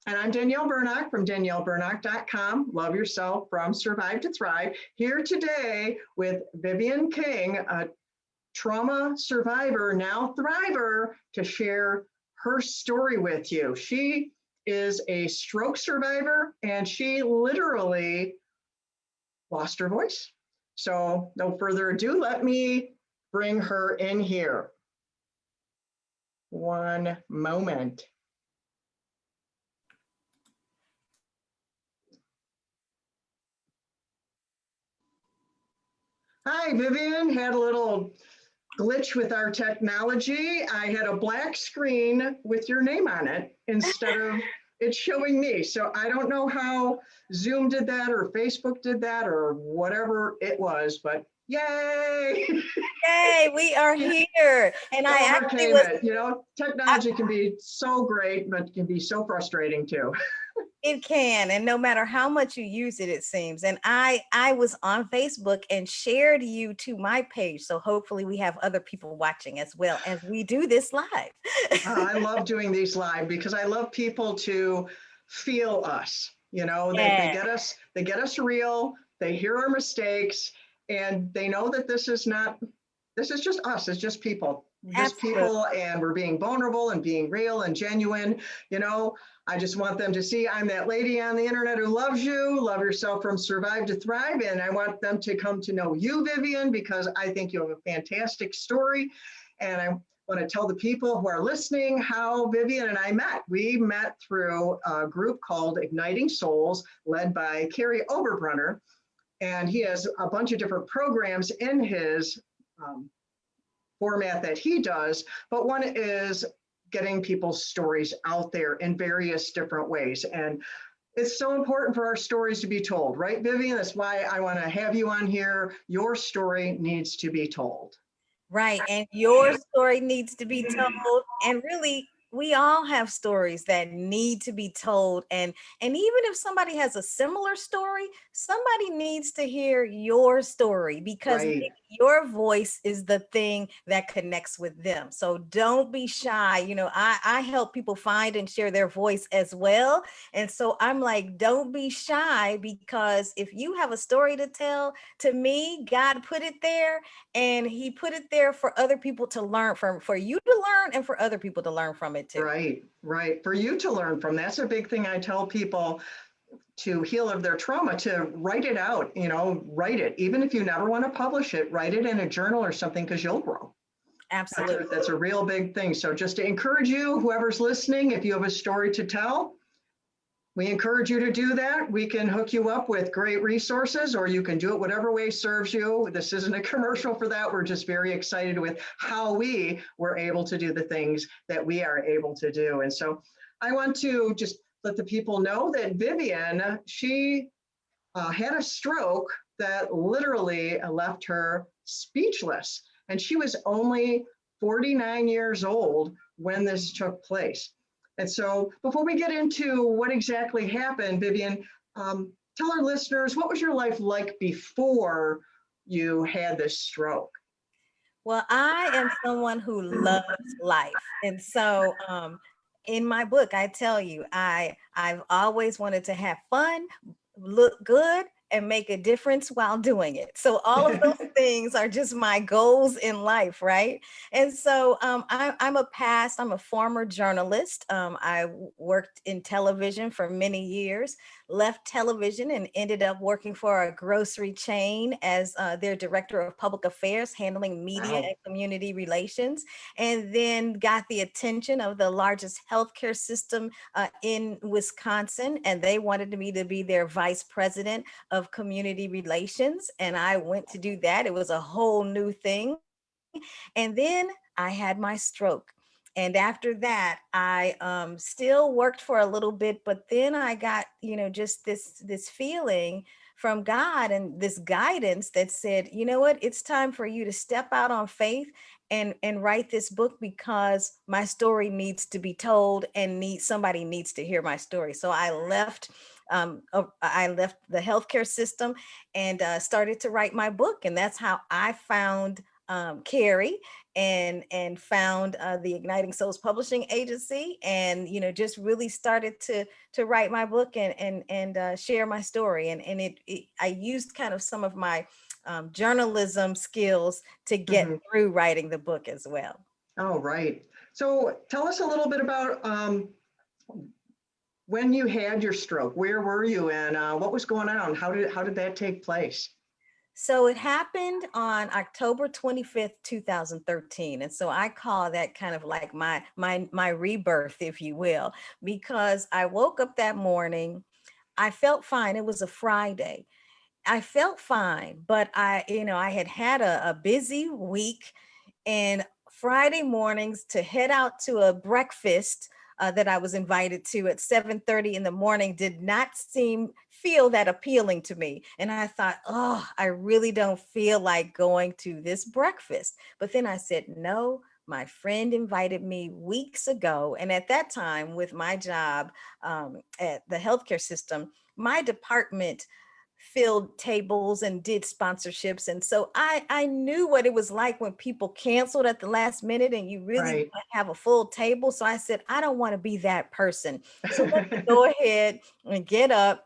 And I'm Danielle Burnock from DanielleBurnock.com. Love yourself from Survive to Thrive. Here today with Vivian King, a trauma survivor, now thriver, to share her story with you. She is a stroke survivor and she literally lost her voice. So no further ado, let me bring her in here. One moment. Hi, Vivian. Had a little glitch with our technology. I had a black screen with your name on it instead of it showing me. So I don't know how Zoom did that or Facebook did that or whatever it was, but yay! Yay, we are here. And I actually was, it. You know, technology can be so great, but can be so frustrating too. it can, and no matter how much you use it, it seems. And I was on Facebook and shared you to my page. So hopefully we have other people watching as well as we do this live. I love doing these live because I love people to feel us. You know, they get us real, they hear our mistakes, and they know that this is just us, it's just people. Just people, and we're being vulnerable and being real and genuine. You know, I just want them to see I'm that lady on the internet who loves you, love yourself from Survive to Thrive. And I want them to come to know you, Vivian, because I think you have a fantastic story. And I want to tell the people who are listening how Vivian and I met. We met through a group called Igniting Souls, led by Carrie Oberbrunner. And he has a bunch of different programs in his format that he does, but one is getting people's stories out there in various different ways. And it's so important for our stories to be told, right, Vivian? That's why I want to have you on here. Your story needs to be told. Right. And your story needs to be told. And really, we all have stories that need to be told. And even if somebody has a similar story, somebody needs to hear your story because Right. your voice is the thing that connects with them. So don't be shy. You know, I help people find and share their voice as well. And so I'm like, don't be shy, because if you have a story to tell, to me, God put it there, and he put it there for other people to learn from, for you to learn and for other people to learn from it too. Right, right. For you to learn from. That's a big thing I tell people to heal of their trauma, to write it out, you know, write it. Even if you never want to publish it, write it in a journal or something, because you'll grow. Absolutely. That's a real big thing. So just to encourage you, whoever's listening, if you have a story to tell, we encourage you to do that. We can hook you up with great resources, or you can do it whatever way serves you. This isn't a commercial for that. We're just very excited with how we were able to do the things that we are able to do. And so I want to just let the people know that Vivian, she had a stroke that literally left her speechless. And she was only 49 years old when this took place. And so before we get into what exactly happened, Vivian, tell our listeners, what was your life like before you had this stroke? Well, I am someone who loves life. And so in my book, I tell you, I've always wanted to have fun, look good, and make a difference while doing it. So all of those things are just my goals in life, right? And so I'm a former journalist. I worked in television for many years, left television and ended up working for a grocery chain as their director of public affairs, handling media and community relations, and then got the attention of the largest healthcare system in Wisconsin, and they wanted me to be their vice president of community relations, and I went to do that. It was a whole new thing. And then I had my stroke. And after that, I still worked for a little bit, but then I got, just this feeling from God and this guidance that said, you know what, it's time for you to step out on faith and write this book, because my story needs to be told and somebody needs to hear my story. So I left the healthcare system and started to write my book. And that's how I found Carrie and found the Igniting Souls Publishing Agency, and just really started to write my book and share my story. And I used kind of some of my journalism skills to get Mhm. through writing the book as well. Oh, right. So tell us a little bit about when you had your stroke. Where were you, and what was going on? How did that take place? So it happened on October 25th, 2013. And so I call that kind of like my rebirth, if you will, because I woke up that morning. I felt fine. It was a Friday. I felt fine, but I had had a busy week, and Friday mornings to head out to a breakfast that I was invited to at 7:30 in the morning did not feel that appealing to me. And I thought, oh, I really don't feel like going to this breakfast. But then I said, no, my friend invited me weeks ago. And at that time, with my job at the healthcare system, my department filled tables and did sponsorships. And so I knew what it was like when people canceled at the last minute and you really want Right. to have a full table. So I said, I don't want to be that person. So let me go ahead and get up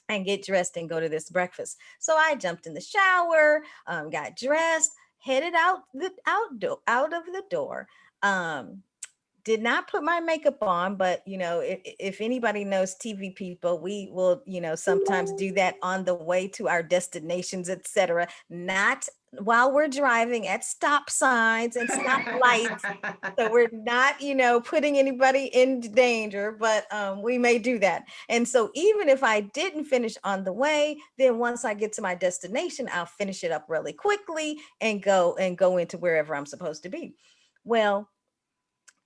and get dressed and go to this breakfast. So I jumped in the shower, got dressed, headed out of the door. Um, did not put my makeup on, but if anybody knows TV people, we will, sometimes do that on the way to our destinations, etc. Not while we're driving at stop signs and stop lights. So we're not, putting anybody in danger, but we may do that. And so even if I didn't finish on the way, then once I get to my destination, I'll finish it up really quickly and go into wherever I'm supposed to be. Well,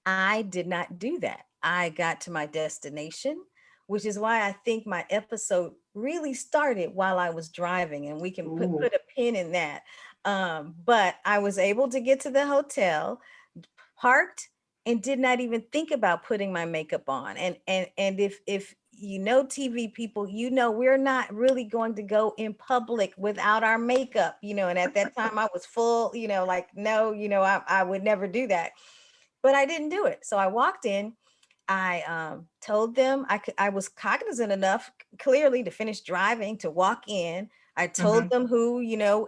I did not do that. I got to my destination, which is why I think my episode really started while I was driving, and we can Ooh, put a pin in that. But I was able to get to the hotel, parked, and did not even think about putting my makeup on. And if TV people, we're not really going to go in public without our makeup, and at that time I was full, like, no, I would never do that. But I didn't do it. So I walked in. I told them I was cognizant enough clearly to finish driving, to walk in. I told mhm. them who,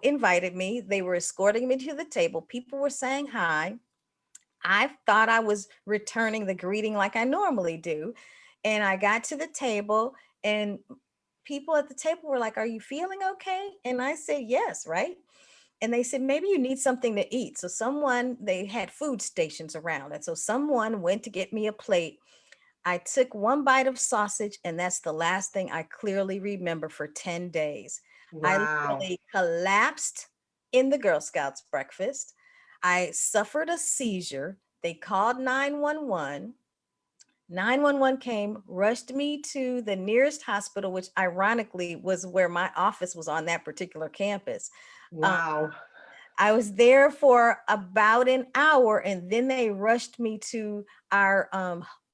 invited me. They were escorting me to the table. People were saying hi. I thought I was returning the greeting like I normally do. And I got to the table, and people at the table were like, "Are you feeling okay?" And I said, "Yes," right? And they said, maybe you need something to eat. So they had food stations around. And so someone went to get me a plate. I took one bite of sausage, and that's the last thing I clearly remember for 10 days. I Wow. literally collapsed in the Girl Scouts breakfast. I suffered a seizure. They called 911. 911 came, rushed me to the nearest hospital, which ironically was where my office was on that particular campus. Um, Wow. I was there for about an hour, and then they rushed me to our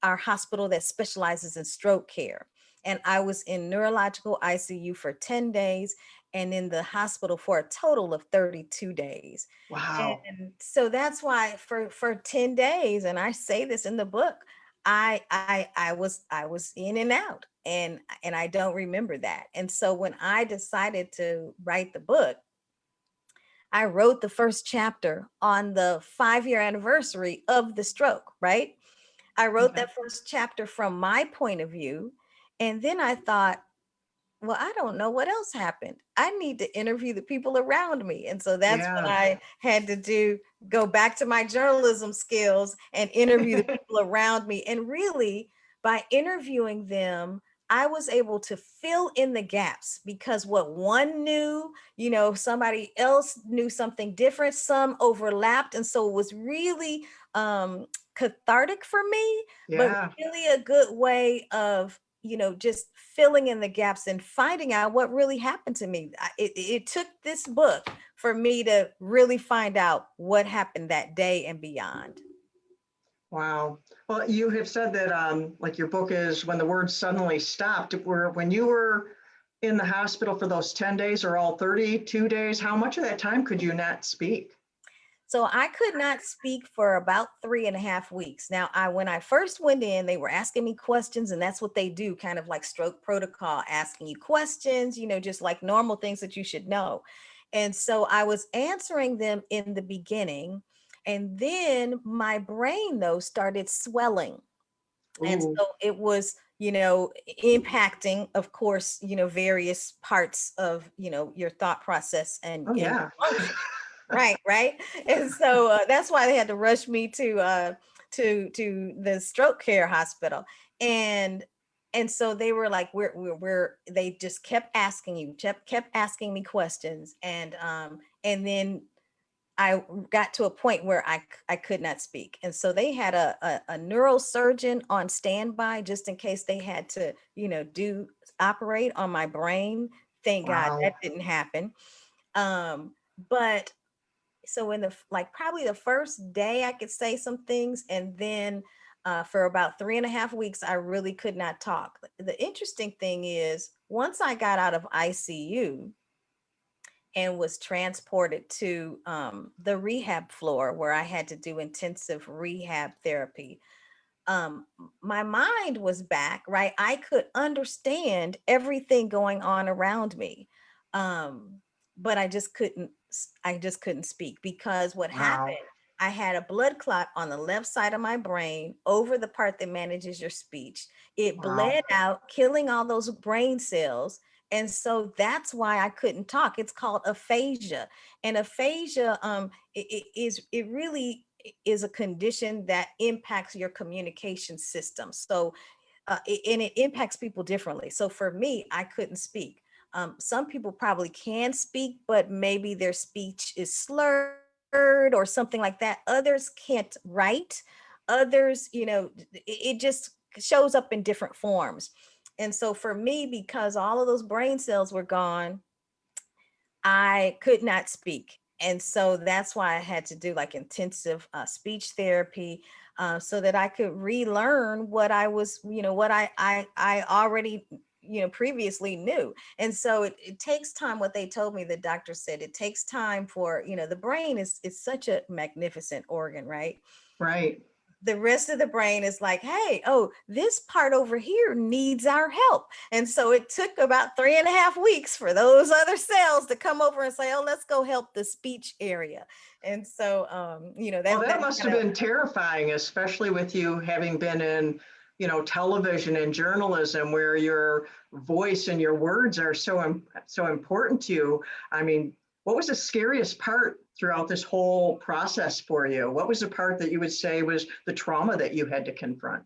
hospital that specializes in stroke care. And I was in neurological ICU for 10 days and in the hospital for a total of 32 days. Wow. And so that's why for 10 days, and I say this in the book, I was in and out, and I don't remember that. And so when I decided to write the book, I wrote the first chapter on the 5-year anniversary of the stroke, right? I wrote Okay. that first chapter from my point of view. And then I thought, well, I don't know what else happened. I need to interview the people around me. And so that's what Yeah. I had to do, go back to my journalism skills and interview the people around me. And really, by interviewing them, I was able to fill in the gaps, because what one knew, somebody else knew something different, some overlapped. And so it was really cathartic for me, but Yeah. really a good way of just filling in the gaps and finding out what really happened to me. It took this book for me to really find out what happened that day and beyond. Wow. Well, you have said that like your book is when the words suddenly stopped. When you were in the hospital for those 10 days or all 32 days, how much of that time could you not speak? So I could not speak for about 3.5 weeks. Now, when I first went in, they were asking me questions, and that's what they do, kind of like stroke protocol, asking you questions, just like normal things that you should know. And so I was answering them in the beginning, and then my brain though started swelling. And Ooh. so it was, impacting, of course, various parts of, your thought process Oh and yeah. function. Right, right. And so that's why they had to rush me to the stroke care hospital. And and so they were like, they just kept asking you, kept asking me questions. And then I got to a point where I could not speak. And so they had a neurosurgeon on standby just in case they had to, do operate on my brain. Thank God Wow. that didn't happen. But so in the like probably the first day I could say some things, and then for about 3.5 weeks I really could not talk. The interesting thing is once I got out of ICU and was transported to the rehab floor where I had to do intensive rehab therapy, um my mind was back, right? I could understand everything going on around me. um but I just couldn't speak because what Wow. happened, I had a blood clot on the left side of my brain over the part that manages your speech. It Wow. bled out, killing all those brain cells. And so that's why I couldn't talk. It's called aphasia. And aphasia, it really is a condition that impacts your communication system. So, and it impacts people differently. So for me, I couldn't speak. Some people probably can speak, but maybe their speech is slurred or something like that. Others can't write. Others, it just shows up in different forms. And so for me, because all of those brain cells were gone, I could not speak. And so that's why I had to do like intensive speech therapy, so that I could relearn what I was, what I already, previously knew. And so it takes time. What they told me, the doctor said, it takes time for, the brain is such a magnificent organ, right? Right. The rest of the brain is like, hey, oh, this part over here needs our help. And so it took about 3.5 weeks for those other cells to come over and say, oh, let's go help the speech area. And so, Well, that that must have kind of, been terrifying, especially with you having been in, television and journalism where your voice and your words are so important to you. I mean, what was the scariest part throughout this whole process for you? What was the part that you would say was the trauma that you had to confront?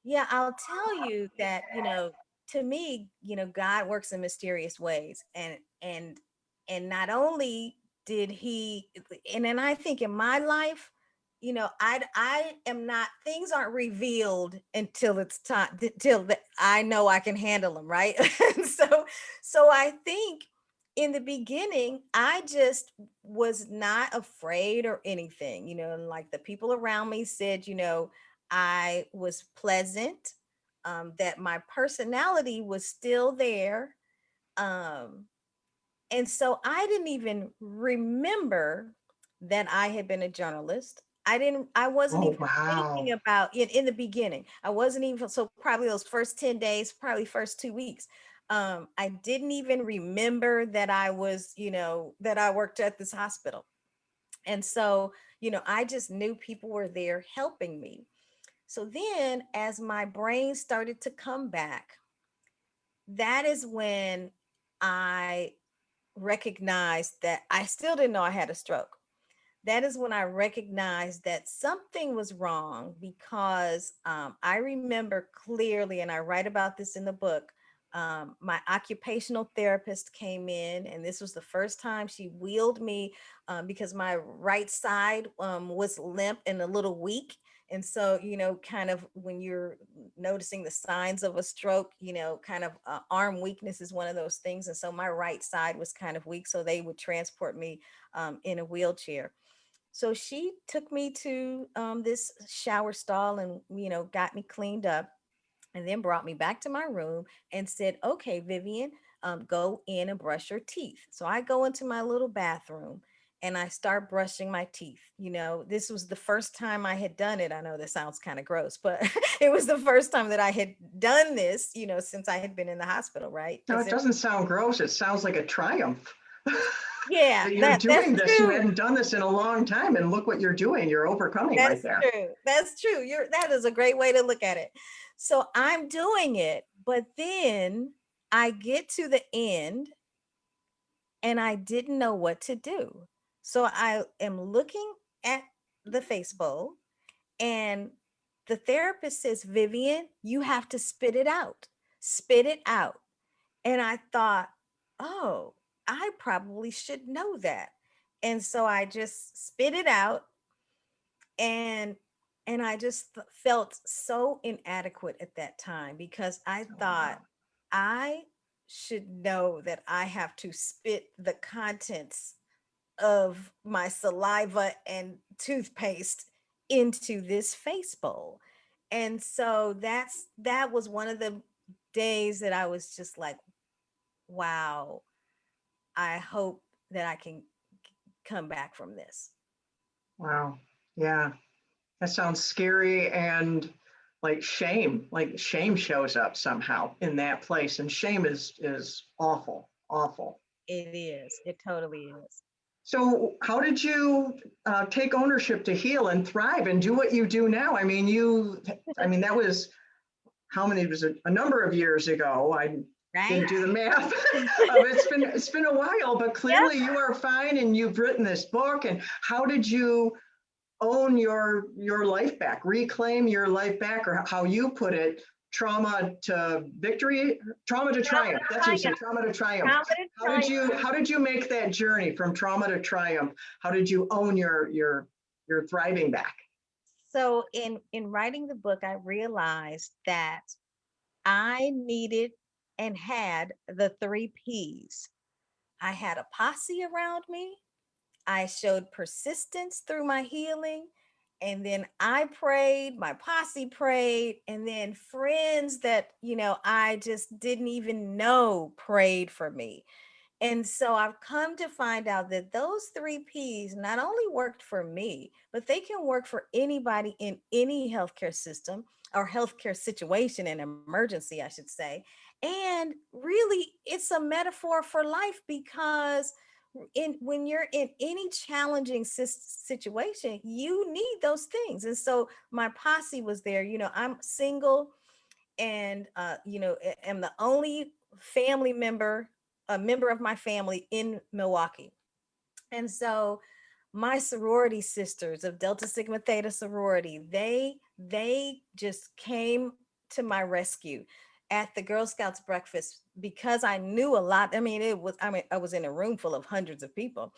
yeah, I'll tell you that, to me, God works in mysterious ways. And not only did he, and then I think in my life, I am not, things aren't revealed until it's time, till I know I can handle them, right? And so I think in the beginning, I just was not afraid or anything, and like the people around me said, I was pleasant, that my personality was still there. Um, and so I didn't even remember that I had been a journalist. I wasn't Oh, even wow. thinking about it in the beginning. I wasn't even, so probably those first 10 days, probably first 2 weeks. I didn't even remember that I was, that I worked at this hospital. And so, I just knew people were there helping me. So then, as my brain started to come back, that is when I recognized that I still didn't know I had a stroke. That is when I recognized that something was wrong because I remember clearly, and I write about this in the book. My occupational therapist came in, and this was the first time she wheeled me, because my right side was limp and a little weak. And so, kind of when you're noticing the signs of a stroke, kind of arm weakness is one of those things. And so my right side was kind of weak. So they would transport me in a wheelchair. So she took me to this shower stall and, got me cleaned up, and then brought me back to my room and said, okay, Vivian, go in and brush your teeth. So I go into my little bathroom, and I start brushing my teeth. This was the first time I had done it. I know this sounds kind of gross, but it was the first time that I had done this, since I had been in the hospital, right? No, Because it doesn't sound gross. It sounds like a triumph. yeah, That you're that's doing this. You true. hadn't done this in a long time, and look what you're doing. You're overcoming right That's there. true. That's true. That is a great way to look at it. So I'm doing it, but then I get to the end and I didn't know what to do. So I am looking at the face bowl, and the therapist says, Vivian, you have to spit it out. Spit it out. And I thought, oh, I probably should know that. And so I just spit it out, and I just felt so inadequate at that time because I Oh, thought wow. I should know that I have to spit the contents of my saliva and toothpaste into this face bowl. And so that was one of the days that I was just like, wow, I hope that I can come back from this. Wow. Yeah. That sounds scary, and like shame shows up somehow in that place. And shame is awful, awful. It is. It totally is. So how did you take ownership to heal and thrive and do what you do now? I mean, that was how many, was it a number of years ago? I Right? didn't do the math. It's been a while, but Yep. clearly you are fine, and you've written this book. And how did you own your life back, reclaim your life back, or how you put it, trauma to victory, trauma to Trauma triumph? to That's what you said, triumph. trauma to triumph. Trauma to triumph. How did you make that journey from trauma to triumph? How did you own your thriving back? So in writing the book, I realized that I needed and had the three P's. I had a posse around me. I showed persistence through my healing. And then I prayed, my posse prayed, and then friends that, I just didn't even know prayed for me. And so I've come to find out that those three P's not only worked for me, but they can work for anybody in any healthcare system or healthcare situation, an emergency, I should say. And really, it's a metaphor for life because when you're in any challenging situation, you need those things. And so my posse was there. I'm single, and am the only family member, a member of my family in Milwaukee. And so my sorority sisters of Delta Sigma Theta sorority, they just came to my rescue at the Girl Scouts breakfast because I knew a lot. I was in a room full of hundreds of people,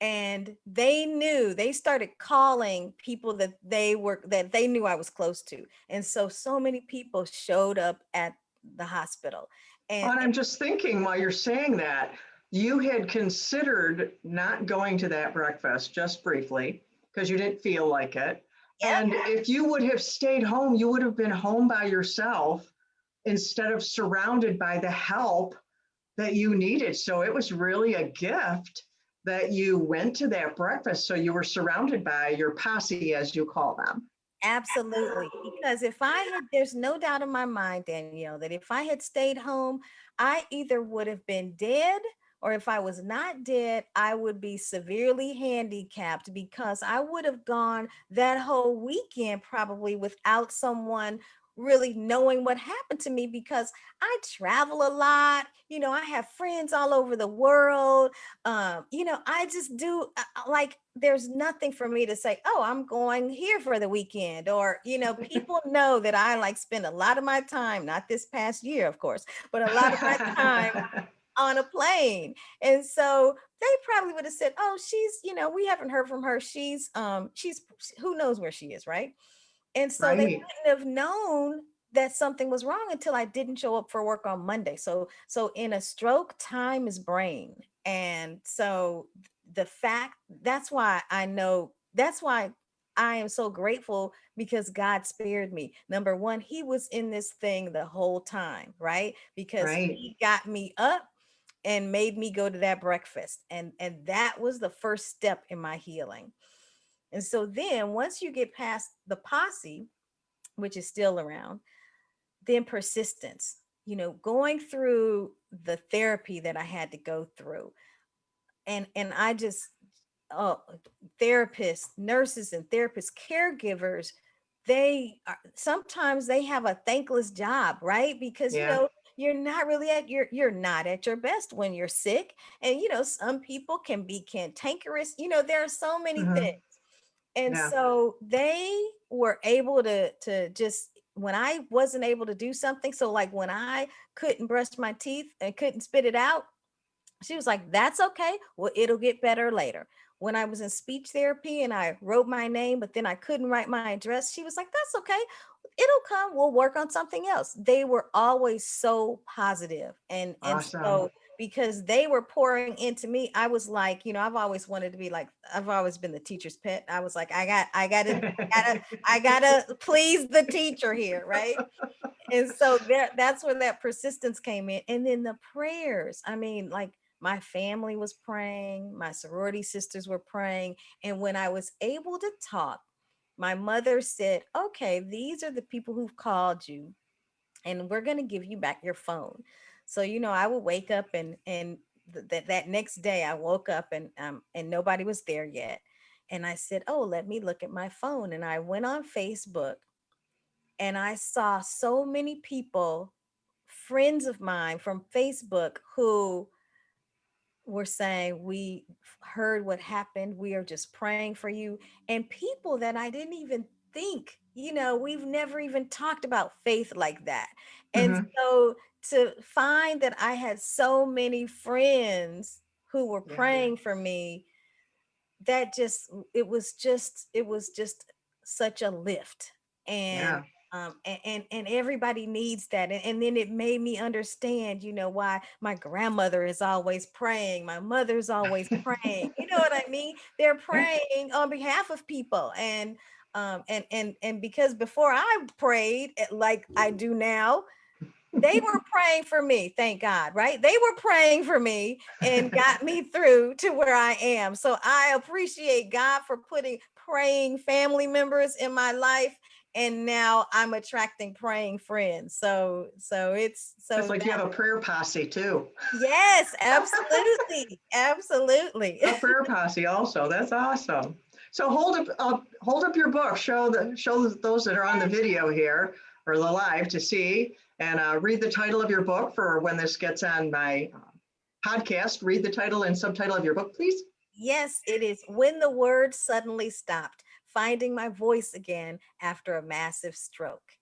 and they started calling people that they knew I was close to. And so many people showed up at the hospital. And And I'm just thinking, while you're saying that, you had considered not going to that breakfast just briefly because you didn't feel like it. yep, And if you would have stayed home, you would have been home by yourself instead of surrounded by the help that you needed. So it was really a gift that you went to that breakfast. So you were surrounded by your posse, as you call them. absolutely. Because there's no doubt in my mind, Danielle, that if I had stayed home, I either would have been dead, or if I was not dead, I would be severely handicapped because I would have gone that whole weekend probably without someone really knowing what happened to me because I travel a lot. I have friends all over the world. I just do like there's nothing for me to say, oh, I'm going here for the weekend. Or, people know that I like spend a lot of my time, not this past year, of course, but a lot of my time on a plane. And so they probably would have said, oh, we haven't heard from her. She's who knows where she is, right? And so they Right. wouldn't have known that something was wrong until I didn't show up for work on Monday. So in a stroke, time is brain. And so the fact that's why I am so grateful because God spared me. Number one, he was in this thing the whole time, right? Because Right. he got me up and made me go to that breakfast. And that was the first step in my healing. And so then once you get past the posse, which is still around, then persistence, going through the therapy that I had to go through. And I just, oh, therapists, nurses and therapists, caregivers, they are sometimes they have a thankless job, right? Because Yeah. you're not really at you're not at your best when you're sick. And some people can be cantankerous. There are so many Hmm. things. And Yeah. so they were able to just, when I wasn't able to do something, so like when I couldn't brush my teeth and couldn't spit it out, she was like, that's okay. Well, it'll get better later. When I was in speech therapy and I wrote my name, but then I couldn't write my address, she was like, that's okay. It'll come. We'll work on something else. They were always so positive. And Awesome. so because they were pouring into me, I was like, I've always wanted to be like, I've always been the teacher's pet. I was like, I gotta please the teacher here, right? And so that's where that persistence came in. And then the prayers. I mean, like my family was praying, my sorority sisters were praying. And when I was able to talk, my mother said, okay, these are the people who've called you, and we're going to give you back your phone. So, I would wake up and that next day I woke up and nobody was there yet. And I said, oh, let me look at my phone. And I went on Facebook and I saw so many people, friends of mine from Facebook, who were saying, we heard what happened. We are just praying for you. And people that I didn't even think, we've never even talked about faith like that. And Hmm. so to find that I had so many friends who were Yeah. praying for me, that just it was just such a lift. And Yeah. and everybody needs that. And then it made me understand, why my grandmother is always praying, my mother's always praying. You know what I mean? They're praying on behalf of people. And because before I prayed like I do now, they were praying for me, thank God, right? They were praying for me and got me through to where I am. So I appreciate God for putting praying family members in my life. And now I'm attracting praying friends. So it's It's so like you that, have a prayer posse too. yes, absolutely. Absolutely. A prayer posse also. That's awesome. So hold up your book. Show those that are on the video here or the live to see, and read the title of your book for when this gets on my podcast. Read the title and subtitle of your book, please. Yes, it is When the Word Suddenly Stopped, Finding My Voice Again After a Massive Stroke.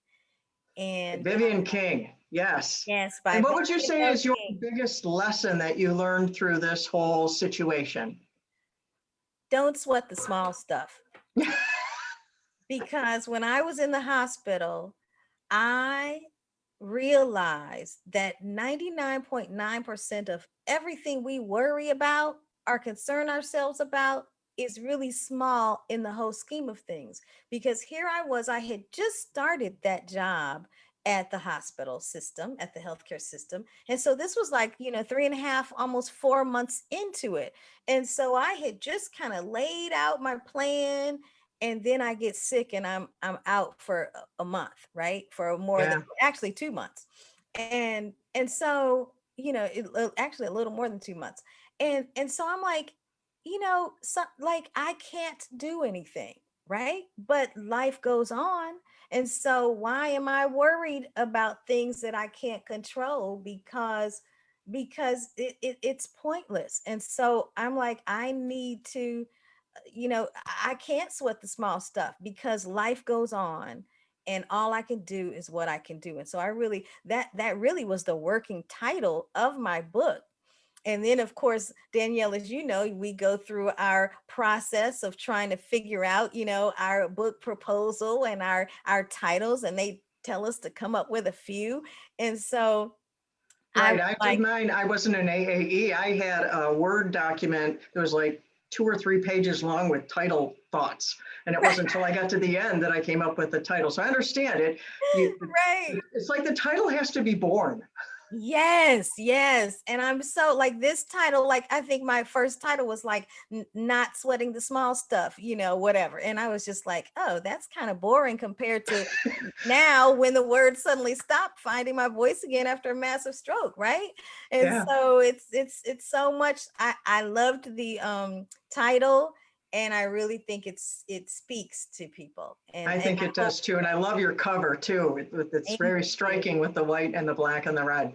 And Vivian King. Yes. yes, by And what would you Vivian say is your King. biggest lesson that you learned through this whole situation? Don't sweat the small stuff. Because when I was in the hospital, I realized that 99.9% of everything we worry about or concern ourselves about is really small in the whole scheme of things. Because here I had just started that job at the hospital system, at the healthcare system. And so this was like, 3.5, almost 4 months into it. And so I had just kind of laid out my plan, and then I get sick and I'm out for a month, right? For more than Yeah. actually 2 months. And so, actually a little more than 2 months. And so I'm like, so like I can't do anything, right? But life goes on. And so why am I worried about things that I can't control? Because it's pointless. And so I'm like, I need to, I can't sweat the small stuff because life goes on, and all I can do is what I can do. And so I really, that really was the working title of my book. And then of course, Danielle, as you know, we go through our process of trying to figure out, our book proposal and our titles, and they tell us to come up with a few. And so I Right. was I did like, mine. I wasn't an AAE. I had a Word document that was like 2 or 3 pages long with title thoughts. And it wasn't until I got to the end that I came up with the title. So I understand it. You, right. it's like the title has to be born. Yes, yes. And I'm so like this title, like I think my first title was like not sweating the small stuff, whatever. And I was just like, oh, that's kind of boring compared to now when the word suddenly stopped finding my voice again after a massive stroke, right? And Yeah, so it's so much. I loved the title, and I really think it speaks to people. I And think I it hope does too. And I love your cover too. It's thank very you. striking with the white and the black and the red.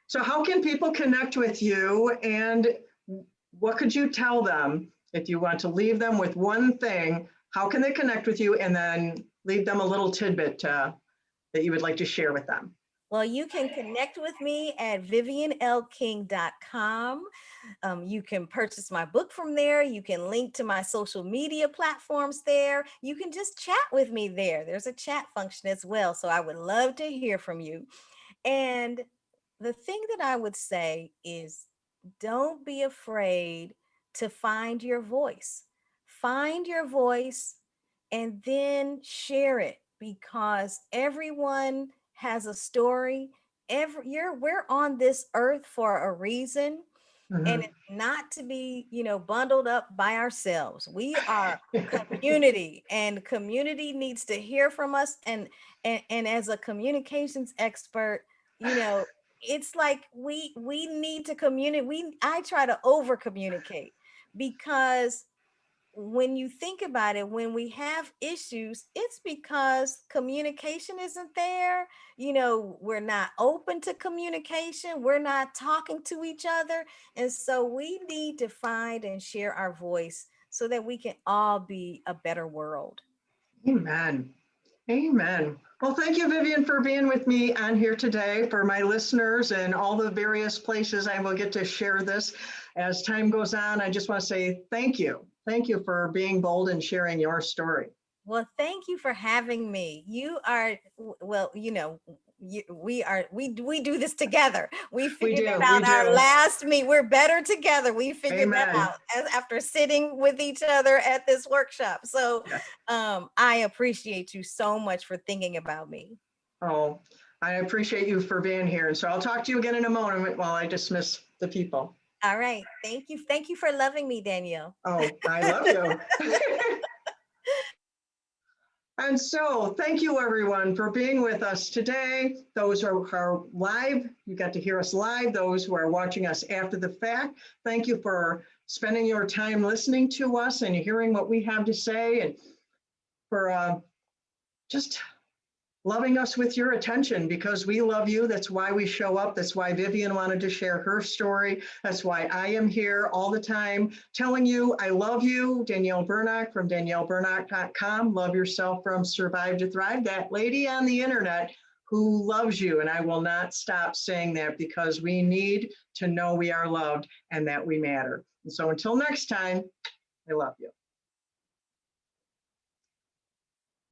So how can people connect with you, and what could you tell them if you want to leave them with one thing? How can they connect with you, and then leave them a little tidbit that you would like to share with them? Well, you can connect with me at vivianlking.com. You can purchase my book from there. You can link to my social media platforms there. You can just chat with me there. There's a chat function as well. So I would love to hear from you. And the thing that I would say is don't be afraid to find your voice. Find your voice and then share it, because everyone has a story. We're on this earth for a reason, and Mhm. it's not to be, bundled up by ourselves. We are community, and community needs to hear from us. And as a communications expert, you know, it's like we need to communicate. I try to over communicate, because when you think about it, when we have issues, it's because communication isn't there. We're not open to communication. We're not talking to each other. And so we need to find and share our voice so that we can all be a better world. Amen. Amen. Well, thank you, Vivian, for being with me on here today. For my listeners and all the various places I will get to share this as time goes on, I just want to say thank you. Thank you for being bold and sharing your story. Well, thank you for having me. You are, well, we do this together. We We figured that do. We out our do. last meet. We're better together. We figured that Amen. out after sitting with each other at this workshop. So Yes. I appreciate you so much for thinking about me. Oh, I appreciate you for being here. And so I'll talk to you again in a moment while I dismiss the people. All right. Thank you. Thank you for loving me, Danielle. Oh, I love you. And so thank you everyone for being with us today. Those who are live, you got to hear us live. Those who are watching us after the fact, thank you for spending your time listening to us and hearing what we have to say, and for just loving us with your attention, because we love you. That's why we show up. That's why Vivian wanted to share her story. That's why I am here all the time telling you I love you. Danielle Burnock from danielleburnock.com. Love yourself from Survive to Thrive. That lady on the internet who loves you. And I will not stop saying that, because we need to know we are loved and that we matter. And so until next time, I love you.